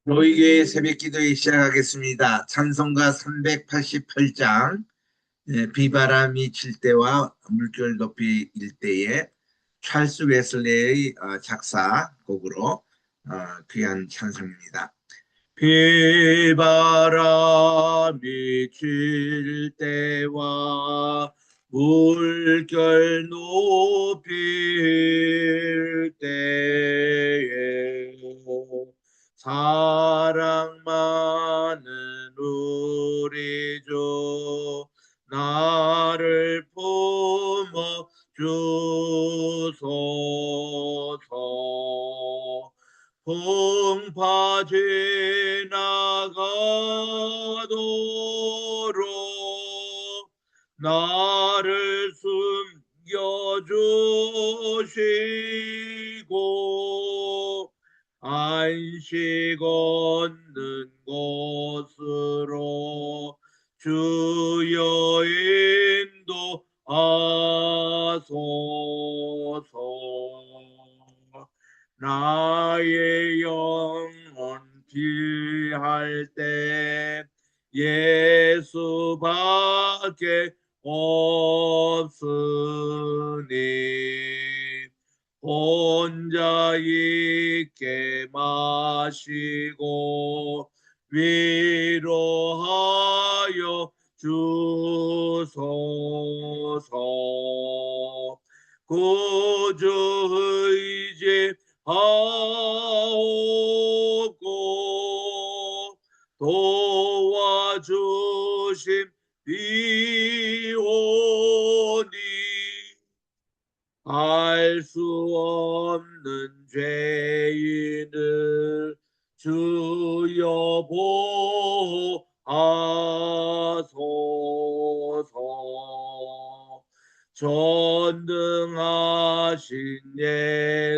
너희교회 새벽기도회 시작하겠습니다. 찬송가 388장 비바람이 칠 때와 물결 높이 일 때에 찰스 웨슬레의 작사 곡으로 귀한 찬송입니다. 비바람이 칠 때와 물결 높이 일 때에 사랑 많은 우리 주 나를 품어 주소서. 풍파 지나가도록 나를 숨겨주시고 안식 얻는 곳으로 주여 인도하소서. 나의 영혼 피할 때 예수밖에 없으니 혼자 있게 마시고 위로하여 주소서. 구주 의지하옵고 도와주심 비오니 알 수 없는 죄인을 주여 보호하소서. 전능하신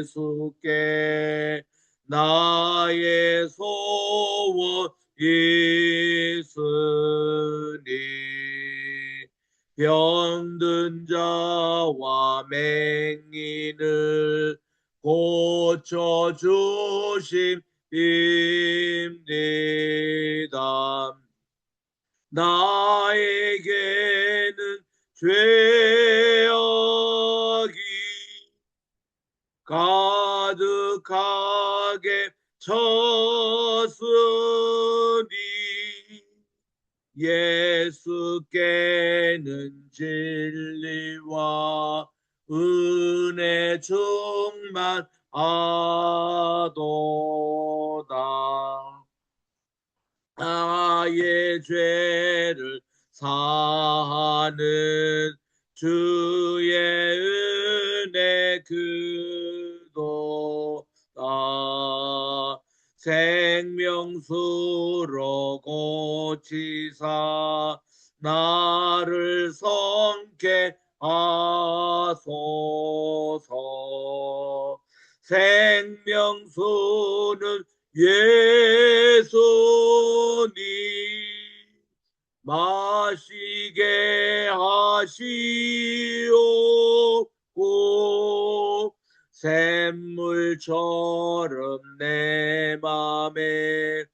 예수께 나의 소원 있으니 병든 자와 맹인을 고쳐주십니다. 나에게는 죄악이 가득하게 쳤으니 예수께는 진리와 은혜 충만하도다. 나의 죄를 사하는 주의 은혜 그도다. 생명수로 고치사 나를 성케 하소서. 생명수는 예수니 마시게 하시옵고 샘물처럼 내 맘에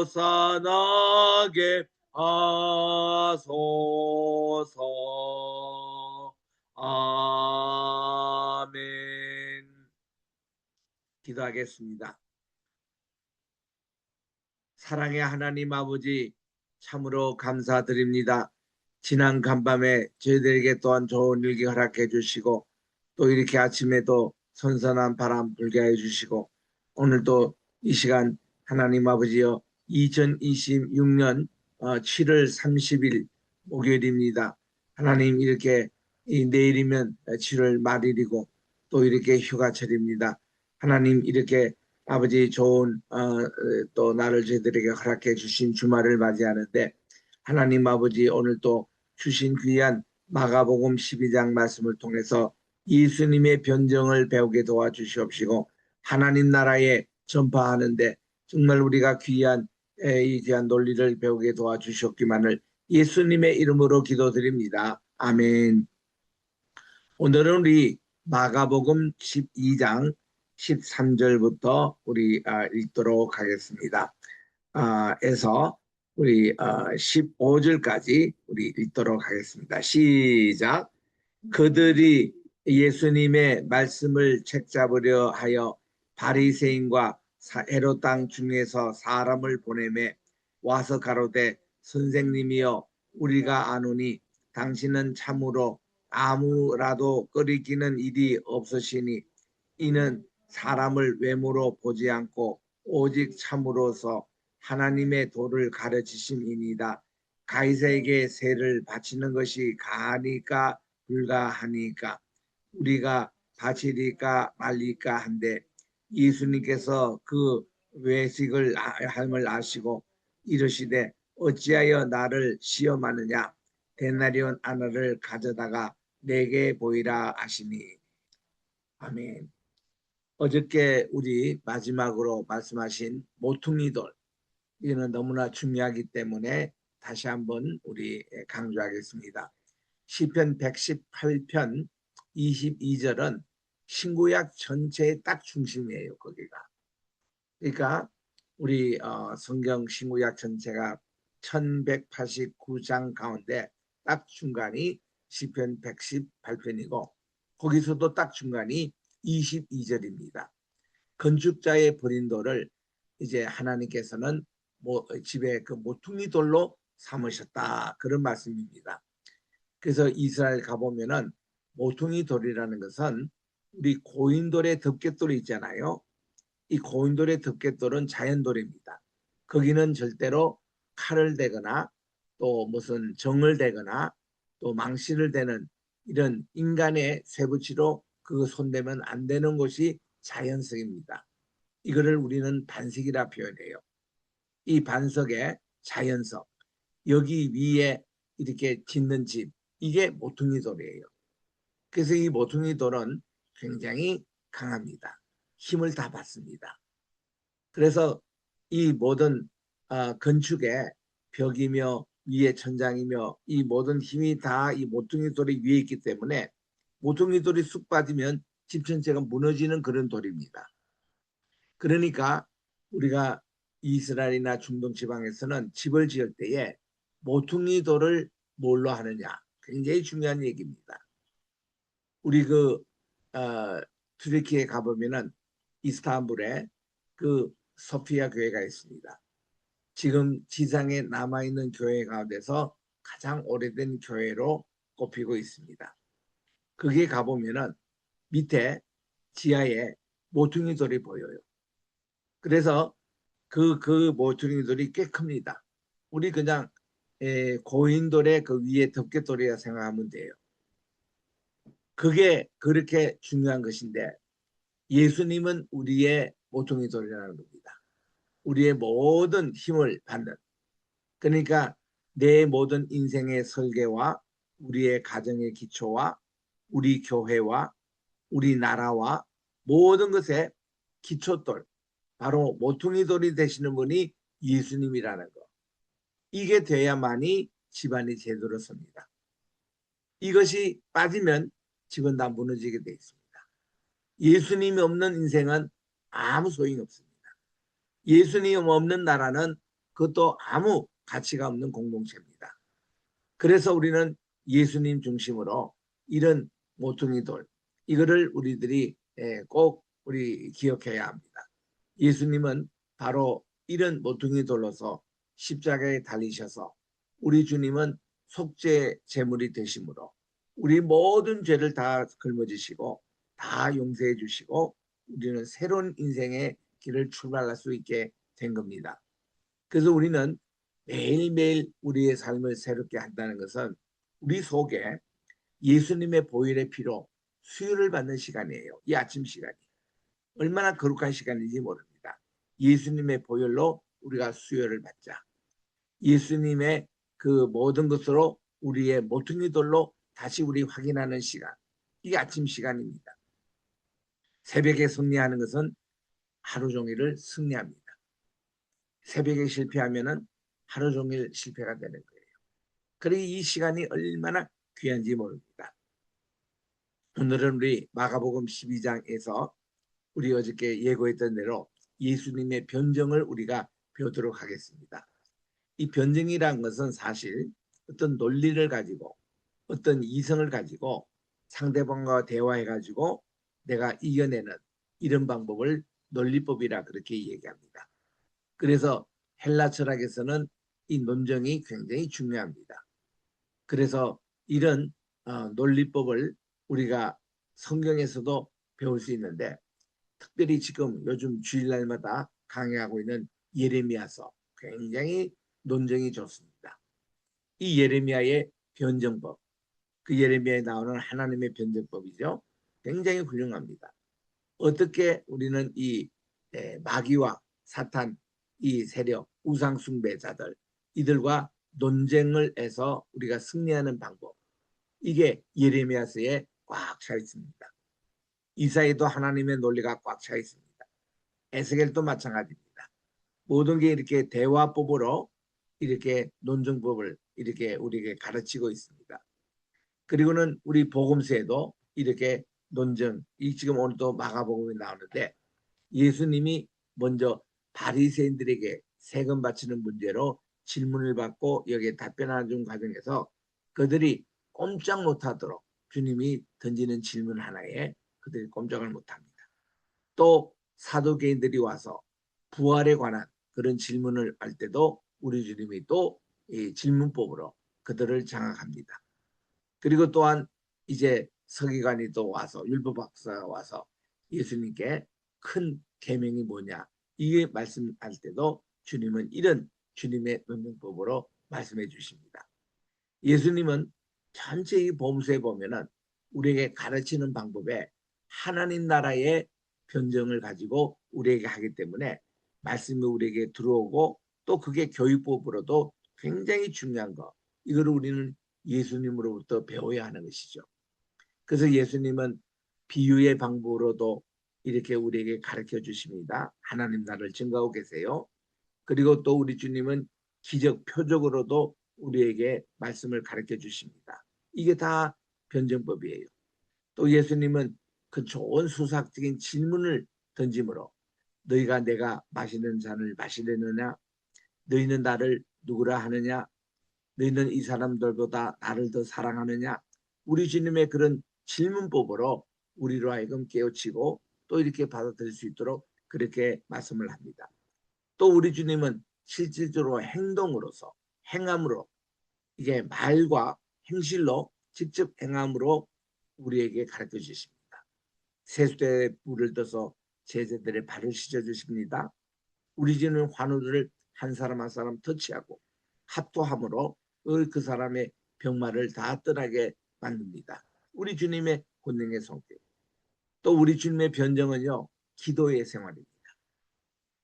솟아나게 하소서. 아멘. 기도하겠습니다. 사랑의 하나님 아버지, 참으로 감사드립니다. 지난 간밤에 저희들에게 또한 좋은 일기 허락해 주시고 또 이렇게 아침에도 선선한 바람 불게 해 주시고 오늘도 이 시간 하나님 아버지여 2026년 7월 30일 목요일입니다. 하나님 이렇게 내일이면 7월 말일이고 또 이렇게 휴가철입니다. 하나님 이렇게 아버지 좋은 또 나를 저희들에게 허락해 주신 주말을 맞이하는데 하나님 아버지 오늘 또 주신 귀한 마가복음 12장 말씀을 통해서 예수님의 변정을 배우게 도와주시옵시고 하나님 나라에 전파하는데 정말 우리가 이 귀한 논리를 배우게 도와주셨기만을 예수님의 이름으로 기도드립니다. 아멘. 오늘은 우리 마가복음 12장 13절부터 우리 읽도록 하겠습니다. 에서 우리 15절까지 우리 읽도록 하겠습니다. 시작. 그들이 예수님의 말씀을 책잡으려 하여 바리새인과 헤롯 땅 중에서 사람을 보내매 와서 가로되 선생님이여 우리가 아노니 당신은 참으로 아무라도 끓이기는 일이 없으시니 이는 사람을 외모로 보지 않고 오직 참으로서 하나님의 도를 가르치심이니이다. 가이사에게 세를 바치는 것이 가하니까 불가하니까 우리가 바치리까 말리까 한데 예수님께서 그 외식을 함을 아시고 이르시되 어찌하여 나를 시험하느냐 데나리온 하나를 가져다가 내게 보이라 하시니. 아멘. 어저께 우리 마지막으로 말씀하신 모퉁이 돌, 이는 너무나 중요하기 때문에 다시 한번 우리 강조하겠습니다. 시편 118편 22절은 신구약 전체의 딱 중심이에요. 거기가. 그러니까 우리 성경 신구약 전체가 1189장 가운데 딱 중간이 시편 118편이고 거기서도 딱 중간이 22절입니다. 건축자의 버린 돌을 이제 하나님께서는 집에 그 모퉁이 돌로 삼으셨다, 그런 말씀입니다. 그래서 이스라엘 가보면은 모퉁이 돌이라는 것은 우리 고인돌의 덮개돌이 있잖아요. 이 고인돌의 덮개돌은 자연돌입니다. 거기는 절대로 칼을 대거나 또 무슨 정을 대거나 또 망치를 대는 이런 인간의 쇠붙이로 그 손대면 안 되는 곳이 자연석입니다. 이거를 우리는 반석이라 표현해요. 이 반석의 자연석, 여기 위에 이렇게 짓는 집, 이게 모퉁이 돌이에요. 그래서 이 모퉁이 돌은 굉장히 강합니다. 힘을 다 받습니다. 그래서 이 모든 건축의 벽이며 위에 천장이며 이 모든 힘이 다 이 모퉁이 돌이 위에 있기 때문에 모퉁이 돌이 쑥 빠지면 집 전체가 무너지는 그런 돌입니다. 그러니까 우리가 이스라엘이나 중동 지방에서는 집을 지을 때에 모퉁이 돌을 뭘로 하느냐, 굉장히 중요한 얘기입니다. 우리 튀르키에 가보면은 이스탄불에 그 소피아 교회가 있습니다. 지금 지상에 남아있는 교회 가운데서 가장 오래된 교회로 꼽히고 있습니다. 거기에 가보면은 밑에 지하에 모퉁이 돌이 보여요. 그래서 그 모퉁이돌이 꽤 큽니다. 우리 그냥 고인돌의 그 위에 덮개돌이라 생각하면 돼요. 그게 그렇게 중요한 것인데 예수님은 우리의 모퉁이돌이라는 겁니다. 우리의 모든 힘을 받는, 그러니까 내 모든 인생의 설계와 우리의 가정의 기초와 우리 교회와 우리 나라와 모든 것의 기초돌, 바로 모퉁이돌이 되시는 분이 예수님이라는 거. 이게 돼야만이 집안이 제대로 섭니다. 이것이 빠지면 집은 다 무너지게 돼 있습니다. 예수님이 없는 인생은 아무 소용이 없습니다. 예수님 없는 나라는 그것도 아무 가치가 없는 공동체입니다. 그래서 우리는 예수님 중심으로 이런 모퉁이돌, 이거를 우리들이 꼭 우리 기억해야 합니다. 예수님은 바로 이런 모퉁이돌로서 십자가에 달리셔서 우리 주님은 속죄 제물이 되심으로 우리 모든 죄를 다 짊어지시고 다 용서해 주시고 우리는 새로운 인생의 길을 출발할 수 있게 된 겁니다. 그래서 우리는 매일매일 우리의 삶을 새롭게 한다는 것은 우리 속에 예수님의 보혈의 피로 수혈을 받는 시간이에요. 이 아침 시간이 얼마나 거룩한 시간인지 모릅니다. 예수님의 보혈로 우리가 수혈을 받자. 예수님의 그 모든 것으로 우리의 모퉁이 돌로 다시 우리 확인하는 시간. 이게 아침 시간입니다. 새벽에 승리하는 것은 하루 종일을 승리합니다. 새벽에 실패하면은 하루 종일 실패가 되는 거예요. 그러니 이 시간이 얼마나 귀한지 모릅니다. 오늘은 우리 마가복음 12장에서 우리 어저께 예고했던 대로 예수님의 변증을 우리가 배우도록 하겠습니다. 이 변증이란 것은 사실 어떤 논리를 가지고 어떤 이성을 가지고 상대방과 대화해가지고 내가 이겨내는 이런 방법을 논리법이라 그렇게 얘기합니다. 그래서 헬라 철학에서는 이 논증이 굉장히 중요합니다. 그래서 이런 논리법을 우리가 성경에서도 배울 수 있는데 특별히 지금 요즘 주일날마다 강의하고 있는 예레미야서 굉장히 논증이 좋습니다. 이 예레미야의 변증법, 그 예레미야에 나오는 하나님의 변증법이죠. 굉장히 훌륭합니다. 어떻게 우리는 이 마귀와 사탄, 이 세력, 우상숭배자들 이들과 논쟁을 해서 우리가 승리하는 방법, 이게 예레미야서에 꽉 차 있습니다. 이사야도 하나님의 논리가 꽉 차 있습니다. 에스겔도 마찬가지입니다. 모든 게 이렇게 대화법으로 이렇게 논증법을 이렇게 우리에게 가르치고 있습니다. 그리고는 우리 복음서에도 이렇게 논증, 이 지금 오늘도 마가복음이 나오는데 예수님이 먼저 바리새인들에게 세금 바치는 문제로 질문을 받고 여기에 답변하는 과정에서 그들이 꼼짝 못하도록 주님이 던지는 질문 하나에 그들이 꼼짝을 못합니다. 또 사도개인들이 와서 부활에 관한 그런 질문을 할 때도 우리 주님이 또 이 질문법으로 그들을 장악합니다. 그리고 또한 이제 서기관이 또 와서 율법학사가 와서 예수님께 큰 계명이 뭐냐 이게 말씀할 때도 주님은 이런 주님의 논증법으로 말씀해 주십니다. 예수님은 전체 이 복음서에 보면은 우리에게 가르치는 방법에 하나님 나라의 변정을 가지고 우리에게 하기 때문에 말씀이 우리에게 들어오고 또 그게 교육법으로도 굉장히 중요한 거. 이걸 우리는 예수님으로부터 배워야 하는 것이죠. 그래서 예수님은 비유의 방법으로도 이렇게 우리에게 가르쳐 주십니다. 하나님 나라를 증거하고 계세요. 그리고 또 우리 주님은 기적 표적으로도 우리에게 말씀을 가르쳐 주십니다. 이게 다 변증법이에요. 또 예수님은 그 좋은 수사적인 질문을 던짐으로 너희가 내가 마시는 잔을 마시려느냐 너희는 나를 누구라 하느냐 너희는 이 사람들보다 나를 더 사랑하느냐 우리 주님의 그런 질문법으로 우리로 하여금 깨우치고 또 이렇게 받아들일 수 있도록 그렇게 말씀을 합니다. 또 우리 주님은 실질적으로 행동으로서 행함으로 이게 말과 행실로 직접 행함으로 우리에게 가르쳐 주십니다. 세수대에 물을 떠서 제자들의 발을 씻어 주십니다. 우리 주님은 환우들을 한 사람 한 사람 터치하고 합도함으로 그 사람의 병마를 다 떠나게 만듭니다. 우리 주님의 권능의 성격. 또 우리 주님의 변정은요. 기도의 생활입니다.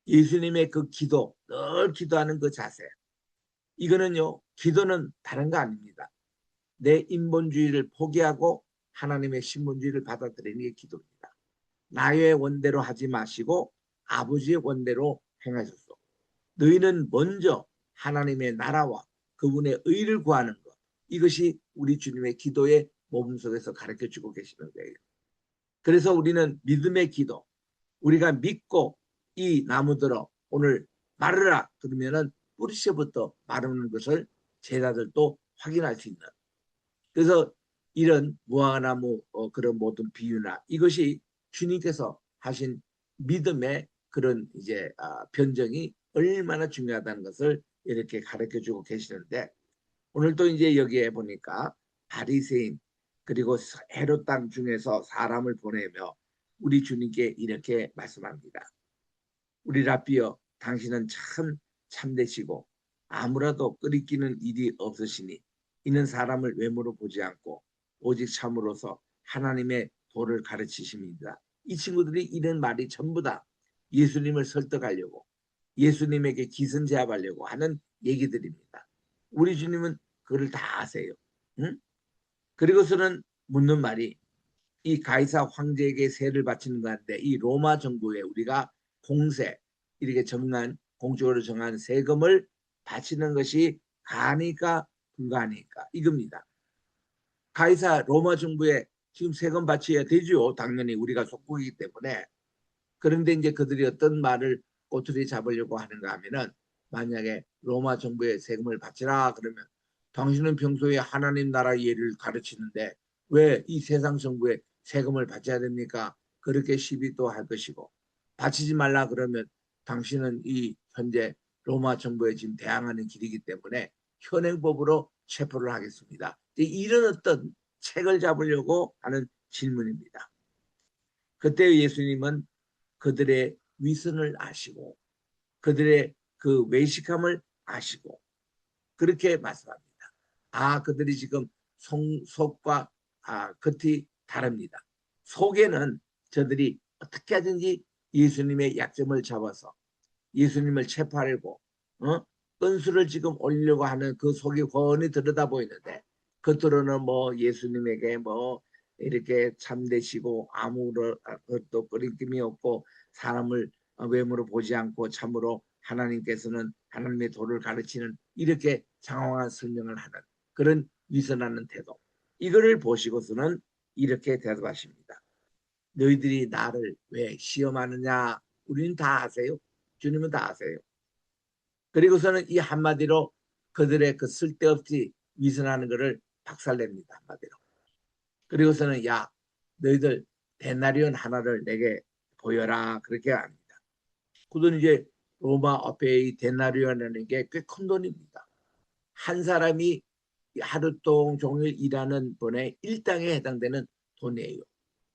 예수님의 그 기도, 늘 기도하는 그 자세. 이거는요. 기도는 다른 거 아닙니다. 내 인본주의를 포기하고 하나님의 신본주의를 받아들이는 게 기도입니다. 나의 원대로 하지 마시고 아버지의 원대로 행하셨소. 너희는 먼저 하나님의 나라와 그분의 의를 구하는 것. 이것이 우리 주님의 기도의 모범 속에서 가르쳐주고 계시는 거예요. 그래서 우리는 믿음의 기도. 우리가 믿고 이 나무들어 오늘 마르라 그러면은 뿌리채부터 마르는 것을 제자들도 확인할 수 있는. 그래서 이런 무화과나무 그런 모든 비유나 이것이 주님께서 하신 믿음의 그런 이제 변정이 얼마나 중요하다는 것을 이렇게 가르쳐주고 계시는데 오늘 또 이제 여기에 보니까 바리새인 그리고 헤롯 땅 중에서 사람을 보내며 우리 주님께 이렇게 말씀합니다. 우리 라비어 당신은 참 참되시고 아무라도 끓이기는 일이 없으시니 이는 사람을 외모로 보지 않고 오직 참으로서 하나님의 도를 가르치십니다. 이 친구들이 이런 말이 전부 다 예수님을 설득하려고 예수님에게 기선제압하려고 하는 얘기들입니다. 우리 주님은 그걸 다 아세요. 응? 그리고서는 묻는 말이 이 가이사 황제에게 세를 바치는 건데 이 로마 정부에 우리가 공세 이렇게 정한 공적으로 정한 세금을 바치는 것이 가니까 불가니까 이겁니다. 가이사 로마 정부에 지금 세금 바쳐야 되죠. 당연히 우리가 속국이기 때문에. 그런데 이제 그들이 어떤 말을 꼬투리 잡으려고 하는가 하면은 만약에 로마 정부에 세금을 바치라 그러면 당신은 평소에 하나님 나라 예를 가르치는데 왜 이 세상 정부에 세금을 바쳐야 됩니까? 그렇게 시비도 할 것이고 바치지 말라 그러면 당신은 이 현재 로마 정부에 지금 대항하는 길이기 때문에 현행법으로 체포를 하겠습니다. 이런 어떤 책을 잡으려고 하는 질문입니다. 그때 예수님은 그들의 위선을 아시고 그들의 그 외식함을 아시고 그렇게 말씀합니다. 그들이 지금 속과 겉이 다릅니다. 속에는 저들이 어떻게 하든지 예수님의 약점을 잡아서 예수님을 체포하려고 건수를 지금 올리려고 하는 그 속이 훤히 들여다 보이는데 겉으로는 뭐 예수님에게 뭐 이렇게 참되시고 아무런 것도 꺼림낌이 없고 사람을 외모로 보지 않고 참으로 하나님께서는 하나님의 도를 가르치는 이렇게 장황한 설명을 하는 그런 위선하는 태도 이거를 보시고서는 이렇게 대답하십니다. 너희들이 나를 왜 시험하느냐? 우리는 다 아세요. 주님은 다 아세요. 그리고서는 이 한마디로 그들의 그 쓸데없이 위선하는 것을 박살냅니다. 한마디로. 그리고서는 야 너희들 데나리온 하나를 내게 보여라 그렇게 합니다. 그들은 이제 로마 앞에 데나리온이라는 게 꽤 큰 돈입니다. 한 사람이 하루 종일 일하는 분의 일당에 해당되는 돈이에요.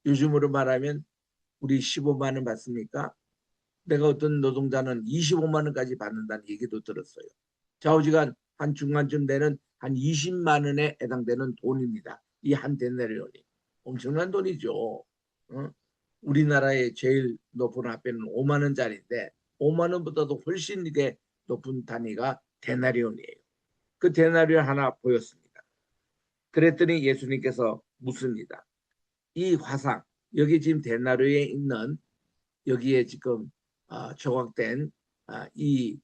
요즘으로 말하면 우리 15만 원 받습니까? 내가 어떤 노동자는 25만 원까지 받는다는 얘기도 들었어요. 좌우지간 한 중간쯤 되는 한 20만 원에 해당되는 돈입니다. 이 한 데나리온이. 엄청난 돈이죠. 어? 우리나라의 제일 높은 화폐는 5만 원짜리인데 5만 원보다도 훨씬 이게 높은 단위가 데나리온이에요. 그 데나리온 하나 보였습니다. 그랬더니 예수님께서 묻습니다. 이 화상, 여기 지금 데나리온에 있는 여기에 지금 조각된 이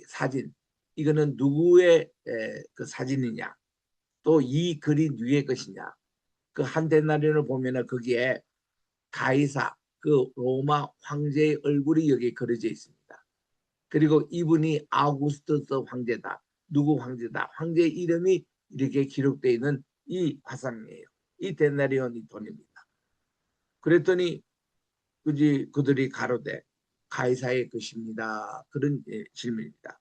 사진, 이거는 누구의 그 사진이냐? 또 이 글이 누구의 것이냐? 그 한 데나리온을 보면은 거기에 가이사, 그 로마 황제의 얼굴이 여기 그려져 있습니다. 그리고 이분이 아우구스투스 황제다. 누구 황제다. 황제의 이름이 이렇게 기록되어 있는 이 화상이에요. 이 데나리온이 돈입니다. 그랬더니 그들이 가로되 가이사의 것입니다. 그런 질문입니다.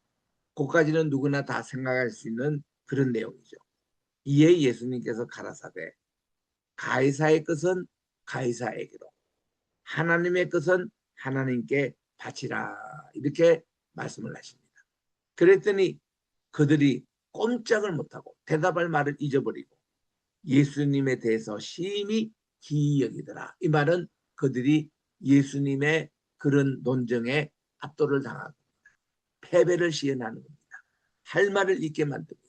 그까지는 누구나 다 생각할 수 있는 그런 내용이죠. 이에 예수님께서 가라사대 가이사의 것은 가이사에게로 하나님의 것은 하나님께 바치라 이렇게 말씀을 하십니다. 그랬더니 그들이 꼼짝을 못하고 대답할 말을 잊어버리고 예수님에 대해서 심히 기이 여기더라. 이 말은 그들이 예수님의 그런 논정에 압도를 당하고 패배를 시연하는 겁니다. 할 말을 잊게 만듭니다.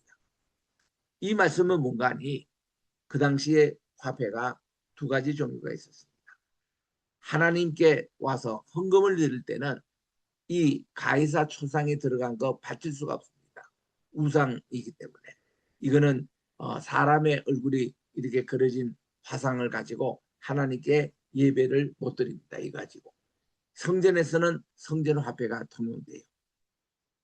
이 말씀은 뭔가 하니 그 당시에 화폐가 두 가지 종류가 있었습니다. 하나님께 와서 헌금을 드릴 때는 이 가이사 초상에 들어간 거 바칠 수가 없습니다. 우상이기 때문에. 이거는 사람의 얼굴이 이렇게 그려진 화상을 가지고 하나님께 예배를 못 드립니다. 이 가지고. 성전에서는 성전 화폐가 통용돼요.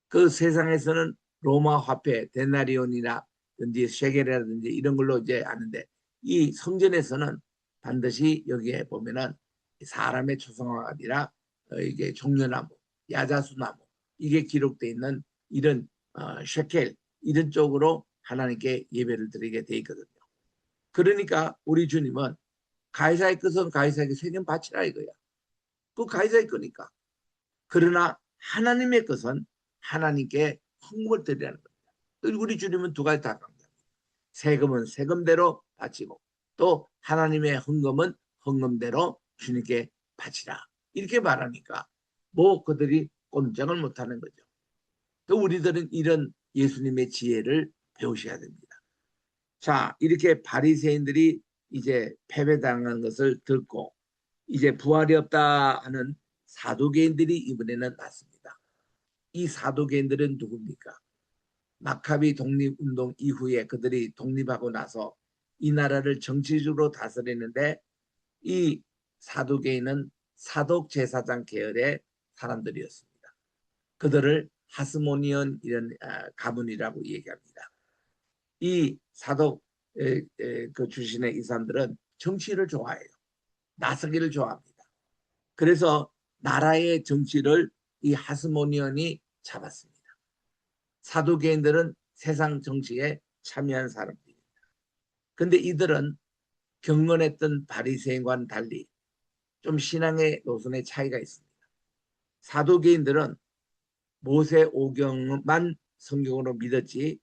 그 세상에서는 로마 화폐, 데나리온이라든지 셰겔이라든지 이런 걸로 이제 아는데 이 성전에서는 반드시 여기에 보면은 사람의 초상화가 아니라 이게 종려나무, 야자수나무 이게 기록되어 있는 이런 셰켈 이런 쪽으로 하나님께 예배를 드리게 돼 있거든요. 그러니까 우리 주님은 가이사의 것은 가이사에게 세금 바치라 이거야. 그 가이사의 거니까. 그러나 하나님의 것은 하나님께 헌금을 드리라는 겁니다. 우리 주님은 두 가지 다 강조합니다. 세금은 세금대로 바치고 또 하나님의 헌금은 헌금대로 주님께 바치라. 이렇게 말하니까 뭐 그들이 꼼짝을 못하는 거죠. 또 우리들은 이런 예수님의 지혜를 배우셔야 됩니다. 자, 이렇게 바리새인들이 이제 패배당한 것을 듣고 이제 부활이 없다 하는 사두개인들이 이번에는 났습니다. 이 사두개인들은 누굽니까? 마카비 독립운동 이후에 그들이 독립하고 나서 이 나라를 정치적으로 다스리는데 이 사두개인은 사독 제사장 계열의 사람들이었습니다. 그들을 하스모니언 이런 가문이라고 얘기합니다. 이 사독 그 출신의 이 사람들은 정치를 좋아해요. 나서기를 좋아합니다. 그래서 나라의 정치를 이 하스모니언이 잡았습니다. 사두개인들은 세상 정치에 참여한 사람들입니다. 근데 이들은 경건했던 바리새인과는 달리 좀 신앙의 노선의 차이가 있습니다. 사두개인들은 모세 오경만 성경으로 믿었지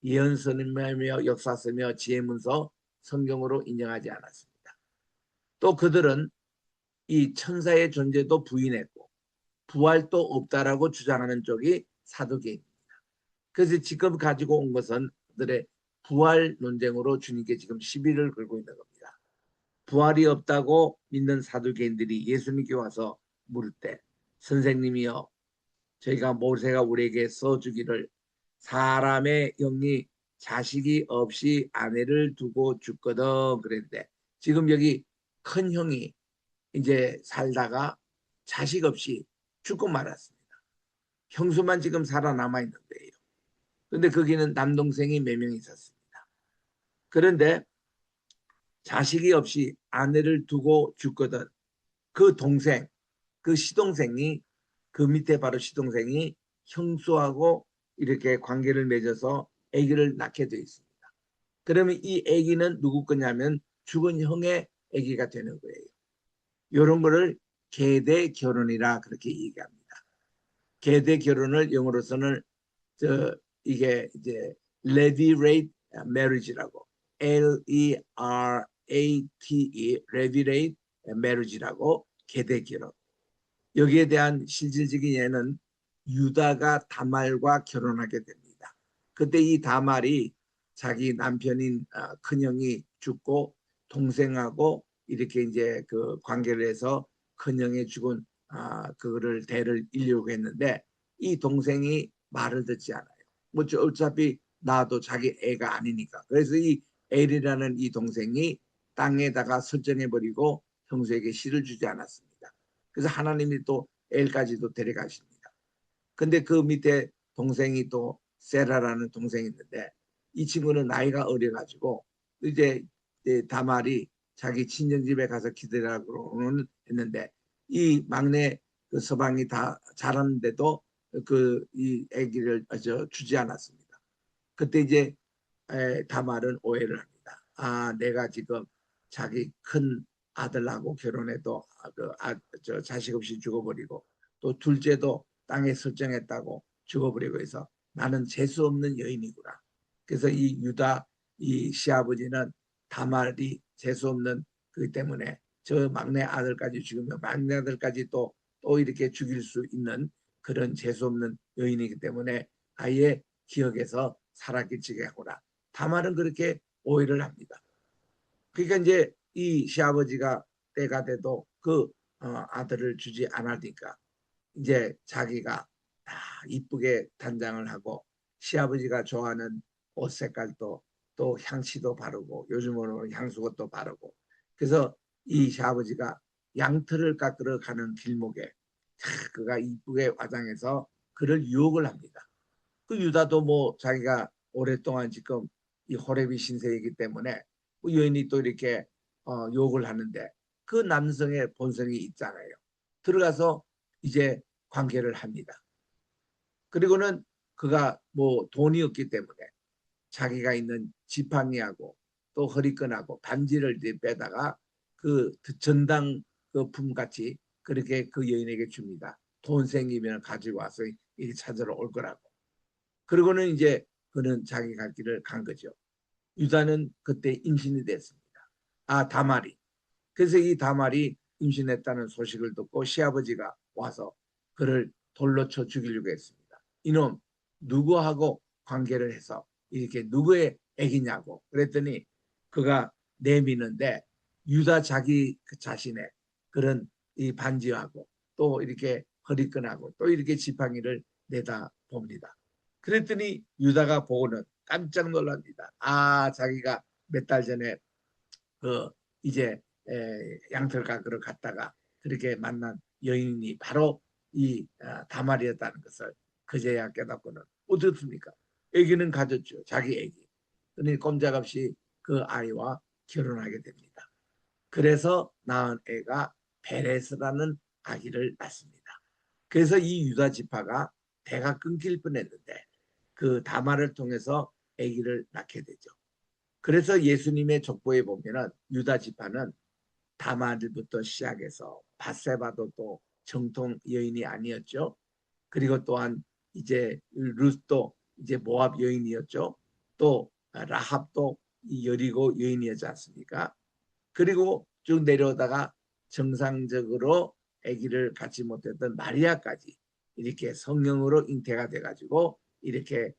예언서며 역사서며 지혜문서 성경으로 인정하지 않았습니다. 또 그들은 이 천사의 존재도 부인했고 부활도 없다라고 주장하는 쪽이 사두개인입니다. 그래서 지금 가지고 온 것은 그들의 부활 논쟁으로 주님께 지금 시비를 걸고 있는 겁니다. 부활이 없다고 믿는 사두개인들이 예수님께 와서 물을 때 선생님이여 저희가 모세가 우리에게 써주기를 사람의 영이 자식이 없이 아내를 두고 죽거든 그랬는데 지금 여기 큰 형이 이제 살다가 자식 없이 죽고 말았습니다. 형수만 지금 살아남아 있는 거예요. 그런데 거기는 남동생이 몇 명 있었습니다. 그런데 자식이 없이 아내를 두고 죽거든 그 동생, 그 시동생이 그 밑에 바로 시동생이 형수하고 이렇게 관계를 맺어서 아기를 낳게 되어 있습니다. 그러면 이 아기는 누구 거냐면 죽은 형의 아기가 되는 거예요. 이런 거를 계대 결혼이라 그렇게 얘기합니다. 계대 결혼을 영어로서는 이게 이제 levirate marriage라고 L-E-R-A-T-E levirate marriage라고 계대 결혼. 여기에 대한 실질적인 예는 유다가 다말과 결혼하게 됩니다. 그때 이 다말이 자기 남편인 큰형이 죽고 동생하고 이렇게 이제 그 관계를 해서 큰형의 죽은 그거를 대를 이려고 했는데 이 동생이 말을 듣지 않아요. 뭐 어차피 나도 자기 애가 아니니까. 그래서 이 엘이라는 이 동생이 땅에다가 설정해버리고 형수에게 씨를 주지 않았습니다. 그래서 하나님이 또 엘까지도 데려가십니다. 근데 그 밑에 동생이 또 세라라는 동생이 있는데 이 친구는 나이가 어려가지고 이제 다말이 자기 친정집에 가서 기대라고는 했는데 이 막내 그 서방이 다 자랐는데도 그 이 아기를 주지 않았습니다. 그때 이제 다말은 오해를 합니다. 내가 지금 자기 큰 아들하고 결혼해도 자식 없이 죽어버리고 또 둘째도 땅에 설정했다고 죽어버리고 해서 나는 재수 없는 여인이구나. 그래서 이 유다 이 시아버지는 다말이 재수 없는 그 때문에 저 막내 아들까지 죽이면 막내 아들까지 또 이렇게 죽일 수 있는 그런 재수 없는 여인이기 때문에 아예 기억에서 살아끼치게 하거나 다말은 그렇게 오해를 합니다. 그러니까 이제 이 시아버지가 때가 돼도 그 아들을 주지 않으니까 이제 자기가 다 이쁘게 단장을 하고 시아버지가 좋아하는 옷 색깔도 또 향치도 바르고 요즘으로는 향수것도 바르고 그래서 이 시아버지가 양털을 깎으러 가는 길목에 그가 이쁘게 화장해서 그를 유혹을 합니다. 그 유다도 뭐 자기가 오랫동안 지금 이 호레비 신세이기 때문에 그 여인이 또 이렇게 욕을 하는데 그 남성의 본성이 있잖아요. 들어가서 이제 관계를 합니다. 그리고는 그가 뭐 돈이 없기 때문에 자기가 있는 지팡이하고 또 허리끈하고 반지를 빼다가 그 전당 그 품같이 그렇게 그 여인에게 줍니다. 돈 생기면 가지고 와서 이렇게 찾으러 올 거라고. 그리고는 이제 그는 자기 갈 길을 간 거죠. 유다는 그때 임신이 됐습니다. 다말이. 그래서 이 다말이 임신했다는 소식을 듣고 시아버지가 와서 그를 돌로 쳐 죽이려고 했습니다. 이놈 누구하고 관계를 해서 이렇게 누구의 애기냐고 그랬더니 그가 내미는데 유다 자기 자신의 그런 이 반지하고 또 이렇게 허리끈하고 또 이렇게 지팡이를 내다 봅니다. 그랬더니 유다가 보고는 깜짝 놀랍니다. 자기가 몇 달 전에 그 이제 양털 깎으러 갔다가 그렇게 만난 여인이 바로 이 다말이었다는 것을 그제야 깨닫고는 어떻습니까? 아기는 가졌죠. 자기 아기. 그러니 꼼짝없이 그 아이와 결혼하게 됩니다. 그래서 낳은 애가 베레스라는 아기를 낳습니다. 그래서 이 유다 지파가 대가 끊길 뻔했는데 그 다말을 통해서 아기를 낳게 되죠. 그래서 예수님의 족보에 보면은 유다 지파는 다말부터 시작해서 바세바도 또 정통 여인이 아니었죠. 그리고 또한 이제 룻도 이제 모압 여인이었죠. 또 라합도 여리고 여인이었지 않습니까? 그리고 쭉 내려오다가 정상적으로 아기를 갖지 못했던 마리아까지 이렇게 성령으로 잉태가 돼가지고 이렇게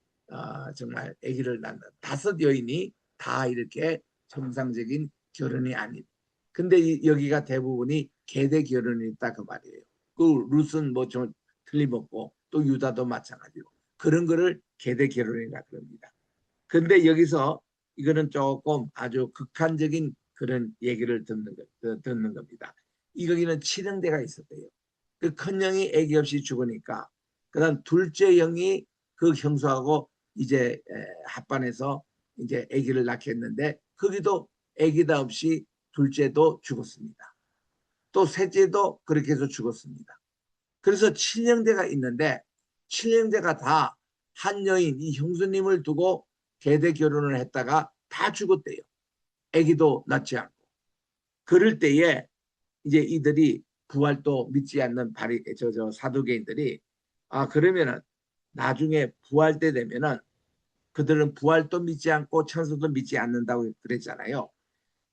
정말 아기를 낳는 5 여인이 다 이렇게 정상적인 결혼이 아닌. 근데 여기가 대부분이 계대 결혼이 있다 그 말이에요. 그 룻은 뭐 좀 틀림없고 또 유다도 마찬가지로 그런 거를 계대 결혼이라 그럽니다. 근데 여기서 이거는 조금 아주 극한적인 그런 얘기를 듣는 겁니다. 이 거기는 칠형제가 있었대요. 그 큰 형이 아기 없이 죽으니까 그다음 둘째 형이 그 형수하고 이제 합반해서 이제 아기를 낳게 했는데 거기도 아기다 없이 둘째도 죽었습니다. 또 셋째도 그렇게 해서 죽었습니다. 그래서 칠형제가 있는데 칠형제가 다 한 여인 이 형수님을 두고 계대 결혼을 했다가 다 죽었대요. 아기도 낳지 않고. 그럴 때에 이제 이들이 부활도 믿지 않는 사두개인들이 그러면은 나중에 부활 때 되면은 그들은 부활도 믿지 않고 천사도 믿지 않는다고 그랬잖아요.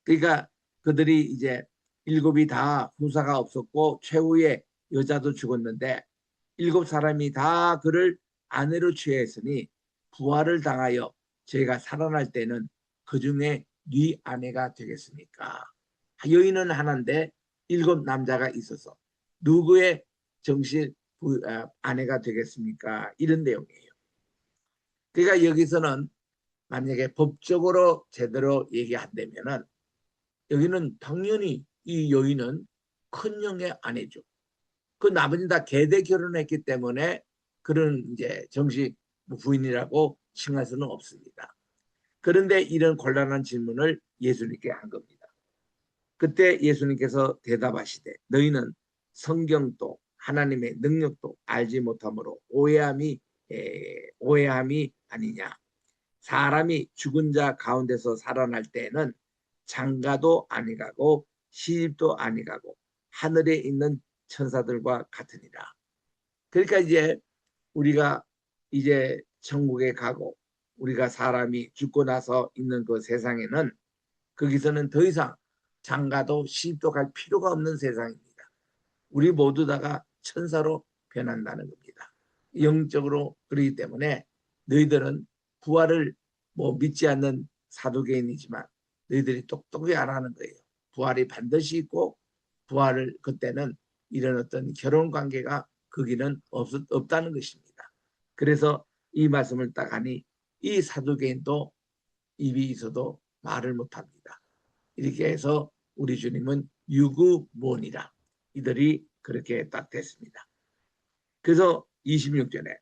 그러니까 그들이 이제 7이 다 후사가 없었고 최후의 여자도 죽었는데 7 사람이 다 그를 아내로 취했으니 부활을 당하여 저희가 살아날 때는 그 중에 네 아내가 되겠습니까? 여인은 하나인데 7 남자가 있어서 누구의 정실 아내가 되겠습니까? 이런 내용이에요. 그러니까 여기서는 만약에 법적으로 제대로 얘기한다면은 여기는 당연히 이 여인은 큰 형의 아내죠. 그 나머지는 다 계대 결혼했기 때문에 그런 이제 정식 부인이라고 칭할 수는 없습니다. 그런데 이런 곤란한 질문을 예수님께 한 겁니다. 그때 예수님께서 대답하시되 너희는 성경도 하나님의 능력도 알지 못함으로 오해함이 아니냐. 사람이 죽은 자 가운데서 살아날 때에는 장가도 아니가고 시집도 아니가고 하늘에 있는 천사들과 같으니라. 그러니까 이제 우리가 이제 천국에 가고 우리가 사람이 죽고 나서 있는 그 세상에는 거기서는 더 이상 장가도 시집도 갈 필요가 없는 세상입니다. 우리 모두 다가 천사로 변한다는 겁니다. 영적으로 그렇기 때문에 너희들은 부활을 뭐 믿지 않는 사두개인이지만 너희들이 똑똑히 알아하는 거예요. 부활이 반드시 있고 부활을 그때는 이런 어떤 결혼 관계가 거기는 없다는 것입니다. 그래서 이 말씀을 딱 하니 이 사두개인도 입이 있어도 말을 못합니다. 이렇게 해서 우리 주님은 유구무원이라 이들이 그렇게 딱 됐습니다. 그래서 26절에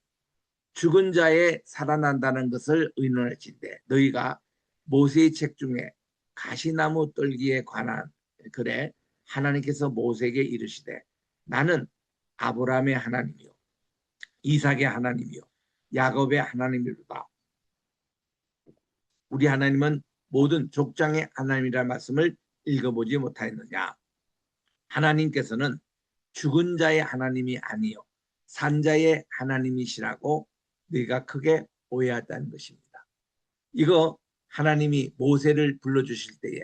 죽은 자의 살아난다는 것을 의논할진대 너희가 모세의 책 중에 가시나무 떨기에 관한 글에 하나님께서 모세에게 이르시되 나는 아브라함의 하나님이요 이삭의 하나님이요 야곱의 하나님이로다. 우리 하나님은 모든 족장의 하나님이라는 말씀을 읽어보지 못하였느냐. 하나님께서는 죽은 자의 하나님이 아니요 산자의 하나님이시라고 너희가 크게 오해했다는 것입니다. 이거 하나님이 모세를 불러주실 때에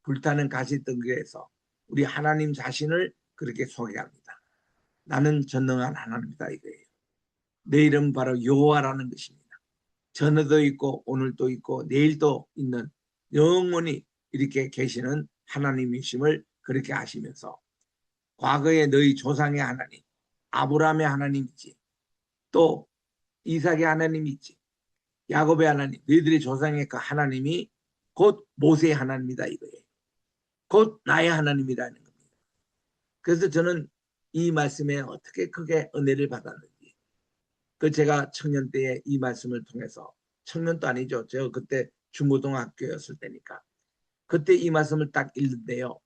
불타는 가시덩그리에서 우리 하나님 자신을 그렇게 소개합니다. 나는 전능한 하나님이다 이거예요. 내 이름 바로 여호와라는 것입니다. 전에도 있고 오늘도 있고 내일도 있는 영원히 이렇게 계시는 하나님이심을 그렇게 아시면서 과거에 너희 조상의 하나님 아브라함의 하나님이지 또 이삭의 하나님이지 야곱의 하나님 너희들의 조상의 그 하나님이 곧 모세의 하나님이다 이거예요. 곧 나의 하나님이라는 겁니다. 그래서 저는 이 말씀에 어떻게 크게 은혜를 받았는지, 그 제가 청년 때에 이 말씀을 통해서, 청년도 아니죠. 제가 그때 중고등학교였을 때니까. 그때 이 말씀을 딱 읽는데요.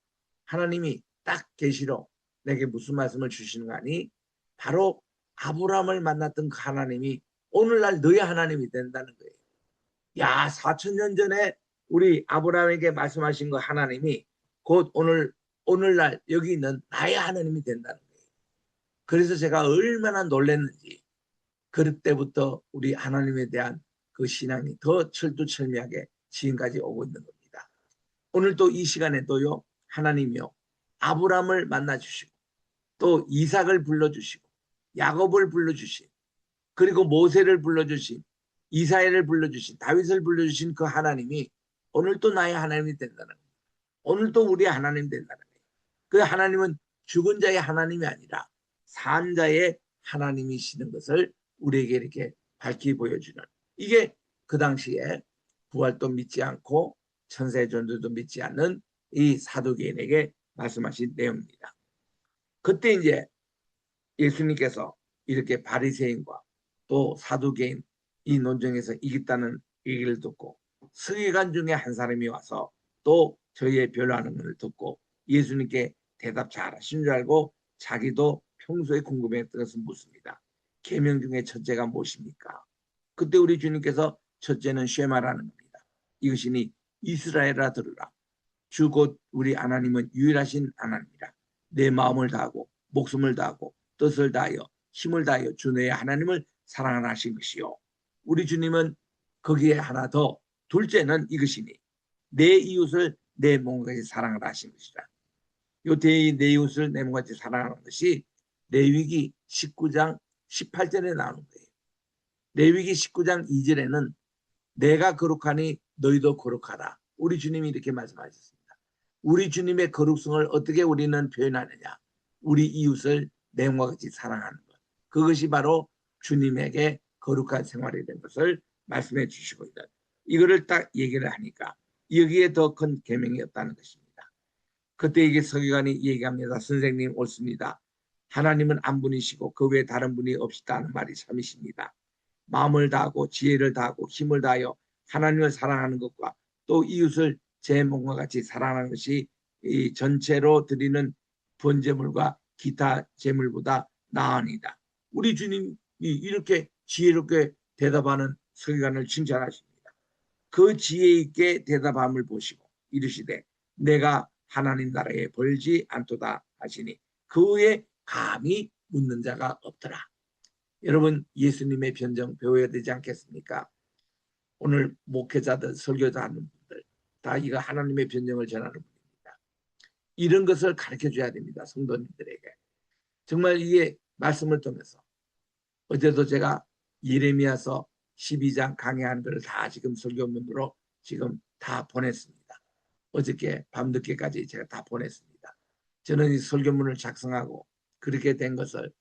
하나님이 딱 계시로 내게 무슨 말씀을 주시는 거 아니? 바로 아브라함을 만났던 그 하나님이 오늘날 너의 하나님이 된다는 거예요. 야, 4,000년 전에 우리 아브라함에게 말씀하신 그 하나님이 곧 오늘날 여기 있는 나의 하나님이 된다는 거예요. 그래서 제가 얼마나 놀랐는지, 그때부터 우리 하나님에 대한 그 신앙이 더 철두철미하게 지금까지 오고 있는 겁니다. 오늘 또 이 시간에도요, 하나님이요, 아브라함을 만나주시고, 또 이삭을 불러주시고, 야곱을 불러주신, 그리고 모세를 불러주신, 이사야를 불러주신, 다윗을 불러주신 그 하나님이 오늘 또 나의 하나님이 된다는 거예요. 오늘 또 우리의 하나님 된다는 거예요. 그 하나님은 죽은 자의 하나님이 아니라 산 자의 하나님이시는 것을 우리에게 이렇게 밝히 보여주는, 이게 그 당시에 부활도 믿지 않고 천사의 존재도 믿지 않는 이 사두개인에게 말씀하신 내용입니다. 그때 이제 예수님께서 이렇게 바리새인과 또 사두개인 이 논쟁에서 이겼다는 얘기를 듣고 서기관 중에 한 사람이 와서 또 저희의 변호하는 것을 듣고 예수님께 대답 잘하신 줄 알고 자기도 평소에 궁금했던 것을 묻습니다. 계명 중에 첫째가 무엇입니까? 그때 우리 주님께서 첫째는 쉐마라는 겁니다. 이것이니 이스라엘아 들으라. 주 곧 우리 하나님은 유일하신 하나님이라. 내 마음을 다하고 목숨을 다하고 뜻을 다하여 힘을 다하여 주 너의 하나님을 사랑하라 하신 것이요. 우리 주님은 거기에 하나 더, 둘째는 이것이니 내 이웃을 내 몸과 같이 사랑하라 하신 것이라. 요 내 이웃을 내 몸과 같이 사랑하는 것이 레위기 19장 18절에 나오는 거예요. 레위기 19장 2절에는 내가 거룩하니 너희도 거룩하라. 우리 주님이 이렇게 말씀하셨습니다. 우리 주님의 거룩성을 어떻게 우리는 표현하느냐? 우리 이웃을 내 몸과 같이 사랑하는 것. 그것이 바로 주님에게 거룩한 생활이 된 것을 말씀해 주시고 있다. 이거를 딱 얘기를 하니까 여기에 더 큰 계명이 없다는 것입니다. 그때 이게 서기관이 얘기합니다. 선생님 옳습니다. 하나님은 한 분이시고 그 외에 다른 분이 없다는 말이 참이십니다. 마음을 다하고 지혜를 다하고 힘을 다하여 하나님을 사랑하는 것과 또 이웃을 제 몸과 같이 사랑하는 것이 이 전체로 드리는 번제물과 기타 제물보다 나으니이다. 우리 주님이 이렇게 지혜롭게 대답하는 서기관을 칭찬하십니다. 그 지혜 있게 대답함을 보시고 이르시되 내가 하나님 나라에 벌지 않도다 하시니 그 후에 감히 묻는 자가 없더라. 여러분, 예수님의 변정 배워야 되지 않겠습니까? 오늘 목회자들, 설교자 하는 분들 다 이거 하나님의 변정을 전하는 분입니다. 이런 것을 가르쳐줘야 됩니다. 성도님들에게. 정말 이게 말씀을 통해서, 어제도 제가 예레미야서 12장 강의하는 것을 다 지금 설교문으로 지금 다 보냈습니다. 어저께 밤늦게까지 제가 다 보냈습니다. 저는 이 설교문을 작성하고 그렇게 된 것을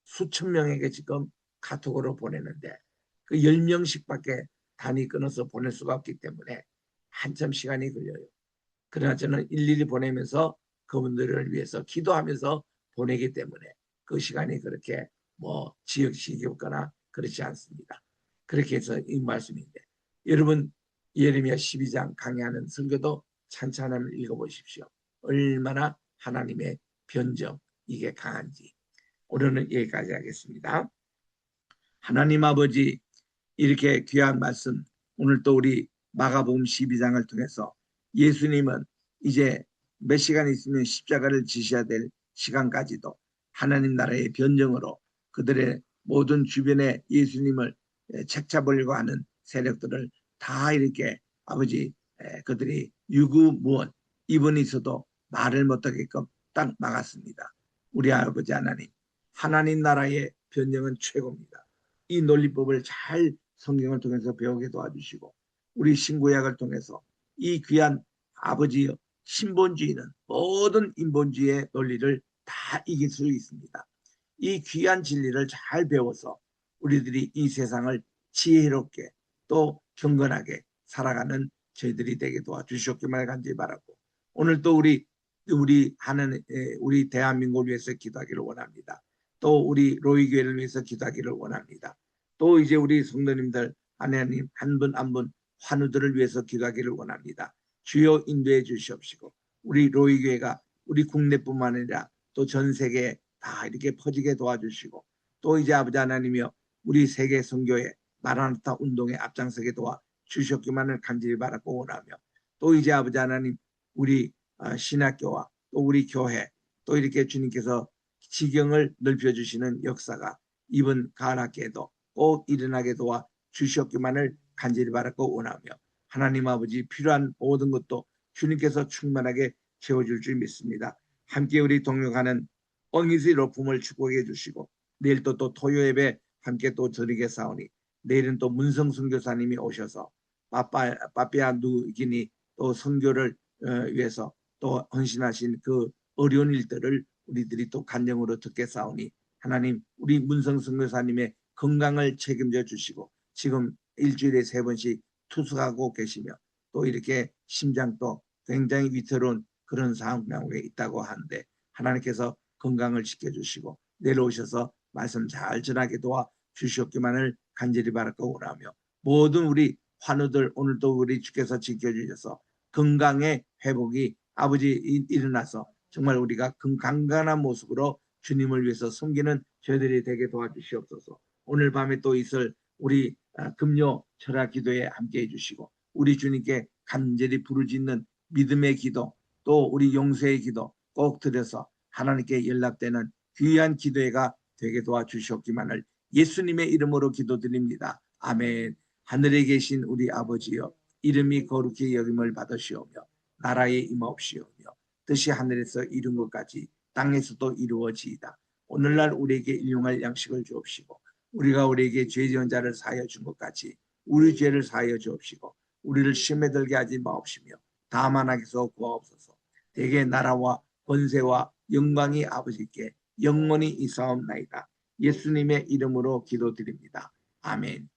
수천 명에게 지금 카톡으로 보내는데 그 10명씩밖에 단위 끊어서 보낼 수가 없기 때문에 한참 시간이 걸려요. 그러나 저는 일일이 보내면서 그분들을 위해서 기도하면서 보내기 때문에 그 시간이 그렇게 뭐 지역시기거나 그렇지 않습니다. 그렇게 해서 이 말씀인데, 여러분 예레미야 12장 강의하는 설교도 찬찬히 읽어보십시오. 얼마나 하나님의 변정 이게 강한지. 오늘은 여기까지 하겠습니다. 하나님 아버지, 이렇게 귀한 말씀, 오늘 또 우리 마가복음 12장을 통해서 예수님은 이제 몇 시간 있으면 십자가를 지셔야 될 시간까지도 하나님 나라의 변정으로 그들의 모든 주변에 예수님을 책잡으려고 하는 세력들을 다 이렇게 아버지 그들이 유구무원 입은 있어도 말을 못하게끔 딱 막았습니다. 우리 아버지 하나님, 하나님 나라의 변정은 최고입니다. 이 논리법을 잘 성경을 통해서 배우게 도와주시고 우리 신구약을 통해서 이 귀한 아버지여, 신본주의는 모든 인본주의의 논리를 다 이길 수 있습니다. 이 귀한 진리를 잘 배워서 우리들이 이 세상을 지혜롭게 또 경건하게 살아가는 저희들이 되게 도와주시옵기만 간절히 바라고, 오늘 또 우리 우리 대한민국을 위해서 기도하기를 원합니다. 또 우리 로이교회를 위해서 기도하기를 원합니다. 또 이제 우리 성도님들 하나님 한 분 한 분 환우들을 위해서 기도하기를 원합니다. 주여 인도해 주시옵시고 우리 로이교회가 우리 국내뿐만 아니라 또 전 세계에 다 이렇게 퍼지게 도와주시고 또 이제 아버지 하나님이여 우리 세계 선교회 마라나타 운동에 앞장서게 도와 주셨기만을 간절히 바라고 원하며 또 이제 아버지 하나님 우리 신학교와 또 우리 교회 또 이렇게 주님께서 지경을 넓혀주시는 역사가 이번 가을학기에도 꼭 일어나게 도와 주셨기만을 간절히 바라고 원하며 하나님 아버지 필요한 모든 것도 주님께서 충만하게 채워줄 줄 믿습니다. 함께 우리 동역하는 엉이지 로품을 축복해 주시고 내일 또 토요 예배 함께 또 드리게 사오니 내일은 또 문성 선교사님이 오셔서 빠삐아 누기니 또 선교를 위해서 또 헌신하신 그 어려운 일들을 우리들이 또 간증으로 듣게 사오니 하나님 우리 문성 선교사님의 건강을 책임져 주시고 지금 일주일에 3번씩 투숙하고 계시며 또 이렇게 심장도 굉장히 위태로운 그런 상황에 있다고 하는데 하나님께서 건강을 지켜주시고 내려오셔서 말씀 잘 전하게 도와 주시옵기만을 간절히 바라고 원하며 모든 우리 환우들 오늘도 우리 주께서 지켜주셔서 건강의 회복이 아버지 일어나서 정말 우리가 강건한 모습으로 주님을 위해서 섬기는 저희들이 되게 도와주시옵소서. 오늘 밤에 또 있을 우리 금요 철학 기도에 함께해 주시고 우리 주님께 간절히 부르짖는 믿음의 기도 또 우리 용서의 기도 꼭 드려서 하나님께 연락되는 귀한 기도회가 되게 도와주시옵기만을 예수님의 이름으로 기도드립니다. 아멘. 하늘에 계신 우리 아버지여 이름이 거룩히 여김을 받으시오며 나라에 임하옵시오며 뜻이 하늘에서 이룬 것 같이 땅에서도 이루어지이다. 오늘날 우리에게 일용할 양식을 주옵시고 우리가 우리에게 죄 지은 자를 사하여 준 것 같이 우리 죄를 사하여 주옵시고 우리를 시험에 들게 하지 마옵시며 다만 악에서 구하옵소서. 대개 나라와 권세와 영광이 아버지께 영원히 있사옵나이다. 예수님의 이름으로 기도드립니다. 아멘.